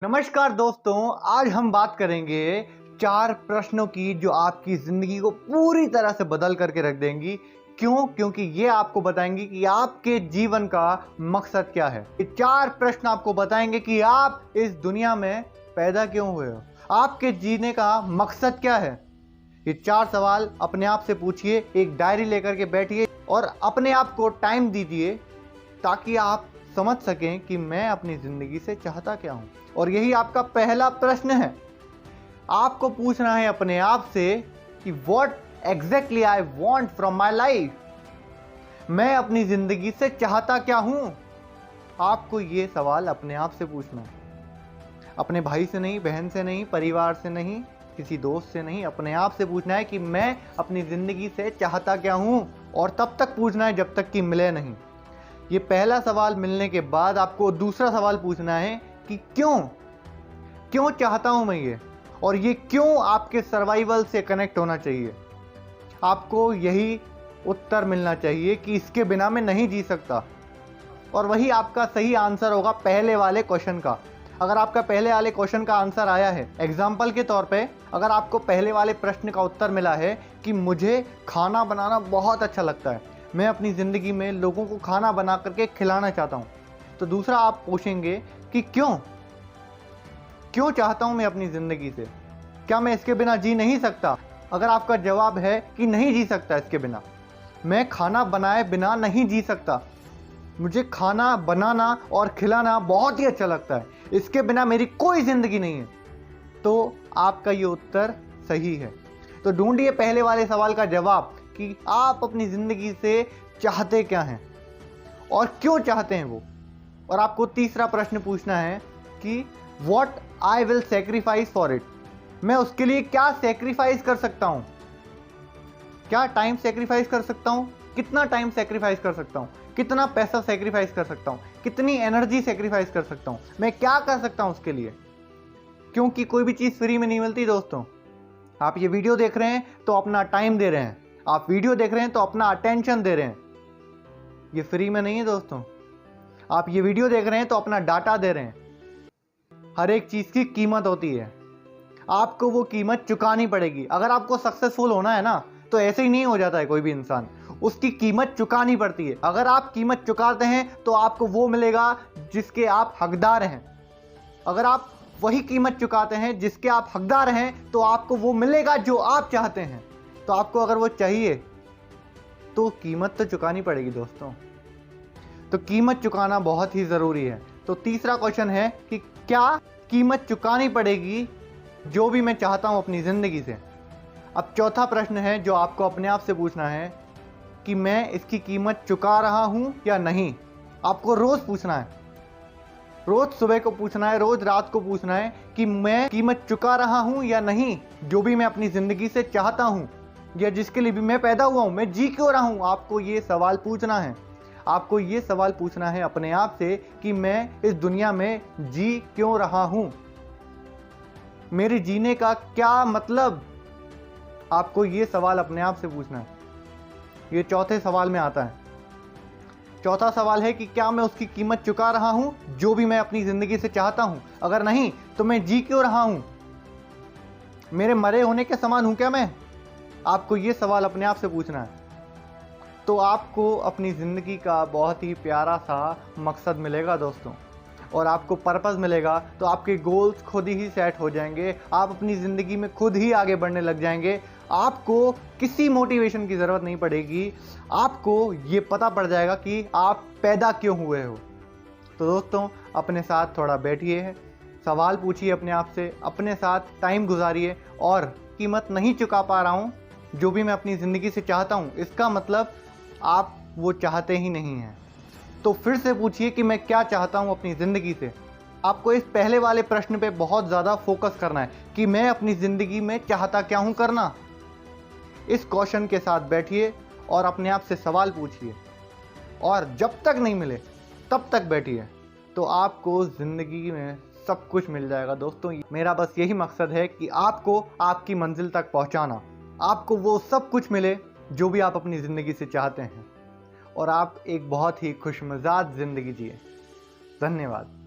नमस्कार दोस्तों, आज हम बात करेंगे 4 प्रश्नों की जो आपकी ज़िंदगी को पूरी तरह से बदल करके रख देंगी। क्यों? क्योंकि ये आपको बताएंगी कि आपके जीवन का मकसद क्या है। ये 4 प्रश्न आपको बताएंगे कि आप इस दुनिया में पैदा क्यों हुए हो, आपके जीने का मकसद क्या है। ये 4 सवाल अपने आप से पूछिए, एक डायरी लेकर के बैठिए और अपने आप को टाइम दीजिए ताकि आप समझ सकें कि मैं अपनी ज़िंदगी से चाहता क्या हूँ। और यही आपका पहला प्रश्न है। आपको पूछना है अपने आप से कि what exactly I want from my life. मैं अपनी ज़िंदगी से चाहता क्या हूँ। आपको ये सवाल अपने आप से पूछना है, अपने भाई से नहीं, बहन से नहीं, परिवार से नहीं, किसी दोस्त से नहीं, अपने आप से पूछना है कि मैं अपनी ज़िंदगी से चाहता क्या हूँ। और तब तक पूछना है जब तक कि मिले नहीं। ये पहला सवाल मिलने के बाद आपको दूसरा सवाल पूछना है कि क्यों चाहता हूं मैं ये, और ये क्यों आपके सर्वाइवल से कनेक्ट होना चाहिए। आपको यही उत्तर मिलना चाहिए कि इसके बिना मैं नहीं जी सकता। और वही आपका सही आंसर होगा पहले वाले क्वेश्चन का। अगर आपका पहले वाले क्वेश्चन का आंसर आया है, एग्जाम्पल के तौर पे अगर आपको पहले वाले प्रश्न का उत्तर मिला है कि मुझे खाना बनाना बहुत अच्छा लगता है, मैं अपनी ज़िंदगी में लोगों को खाना बना करके खिलाना चाहता हूँ, तो दूसरा आप पूछेंगे कि क्यों चाहता हूँ मैं अपनी ज़िंदगी से, क्या मैं इसके बिना जी नहीं सकता। अगर आपका जवाब है कि नहीं जी सकता इसके बिना, मैं खाना बनाए बिना नहीं जी सकता, मुझे खाना बनाना और खिलाना बहुत ही अच्छा लगता है, इसके बिना मेरी कोई ज़िंदगी नहीं है, तो आपका ये उत्तर सही है। तो ढूंढिए पहले वाले सवाल का जवाब कि आप अपनी ज़िंदगी से चाहते क्या हैं और क्यों चाहते हैं वो। और आपको तीसरा प्रश्न पूछना है कि what I will sacrifice for it. मैं उसके लिए क्या सेक्रीफाइस कर सकता हूँ, क्या टाइम सेक्रीफाइस कर सकता हूँ, कितना टाइम सेक्रीफाइस कर सकता हूँ, कितना पैसा सेक्रीफाइस कर सकता हूँ, कितनी एनर्जी सेक्रीफाइस कर सकता हूँ, मैं क्या कर सकता हूँ उसके लिए। क्योंकि कोई भी चीज़ फ्री में नहीं मिलती दोस्तों। आप ये वीडियो देख रहे हैं तो अपना टाइम दे रहे हैं, आप वीडियो देख रहे हैं तो अपना अटेंशन दे रहे हैं, ये फ्री में नहीं है दोस्तों। आप ये वीडियो देख रहे हैं तो अपना डाटा दे रहे हैं। हर एक चीज़ की कीमत होती है, आपको वो कीमत चुकानी पड़ेगी। अगर आपको सक्सेसफुल होना है ना, तो ऐसे ही नहीं हो जाता है कोई भी इंसान, उसकी कीमत चुकानी पड़ती है। अगर आप कीमत चुकाते हैं तो आपको वो मिलेगा जिसके आप हकदार हैं। अगर आप वही कीमत चुकाते हैं जिसके आप हकदार हैं, तो आपको वो मिलेगा जो आप चाहते हैं। तो आपको अगर वो चाहिए तो कीमत तो चुकानी पड़ेगी दोस्तों। तो कीमत चुकाना बहुत ही ज़रूरी है। तो तीसरा क्वेश्चन है कि क्या कीमत चुकानी पड़ेगी जो भी मैं चाहता हूँ अपनी ज़िंदगी से। अब चौथा प्रश्न है जो आपको अपने आप से पूछना है कि मैं इसकी कीमत चुका रहा हूँ या नहीं। आपको रोज़ पूछना है, रोज़ सुबह को पूछना है, रोज़ रात को पूछना है कि मैं कीमत चुका रहा हूँ या नहीं, जो भी मैं अपनी ज़िंदगी से चाहता हूँ या जिसके लिए भी मैं पैदा हुआ हूँ, मैं जी क्यों रहा हूँ। आपको ये सवाल पूछना है, आपको ये सवाल पूछना है अपने आप से कि मैं इस दुनिया में जी क्यों रहा हूँ, मेरे जीने का क्या मतलब। आपको ये सवाल अपने आप से पूछना है। ये चौथे सवाल में आता है। चौथा सवाल है कि क्या मैं उसकी कीमत चुका रहा हूँ जो भी मैं अपनी ज़िंदगी से चाहता हूँ। अगर नहीं तो मैं जी क्यों रहा हूँ, मेरे मरे होने के समान हूँ क्या मैं। आपको ये सवाल अपने आप से पूछना है। तो आपको अपनी ज़िंदगी का बहुत ही प्यारा सा मकसद मिलेगा दोस्तों, और आपको पर्पस मिलेगा। तो आपके गोल्स खुद ही सेट हो जाएंगे, आप अपनी ज़िंदगी में खुद ही आगे बढ़ने लग जाएंगे। आपको किसी मोटिवेशन की ज़रूरत नहीं पड़ेगी, आपको ये पता पड़ जाएगा कि आप पैदा क्यों हुए हो। तो दोस्तों अपने साथ थोड़ा बैठिए, सवाल पूछिए अपने आप से, अपने साथ टाइम गुजारिए। और कीमत नहीं चुका पा रहा हूँ जो भी मैं अपनी ज़िंदगी से चाहता हूँ, इसका मतलब आप वो चाहते ही नहीं हैं। तो फिर से पूछिए कि मैं क्या चाहता हूँ अपनी ज़िंदगी से। आपको इस पहले वाले प्रश्न पे बहुत ज़्यादा फोकस करना है कि मैं अपनी ज़िंदगी में चाहता क्या हूँ करना। इस क्वेश्चन के साथ बैठिए और अपने आप से सवाल पूछिए, और जब तक नहीं मिले तब तक बैठिए, तो आपको ज़िंदगी में सब कुछ मिल जाएगा दोस्तों। मेरा बस यही मकसद है कि आपको आपकी मंजिल तक पहुँचाना, आपको वो सब कुछ मिले जो भी आप अपनी ज़िंदगी से चाहते हैं, और आप एक बहुत ही खुशमिजाज ज़िंदगी जिए। धन्यवाद।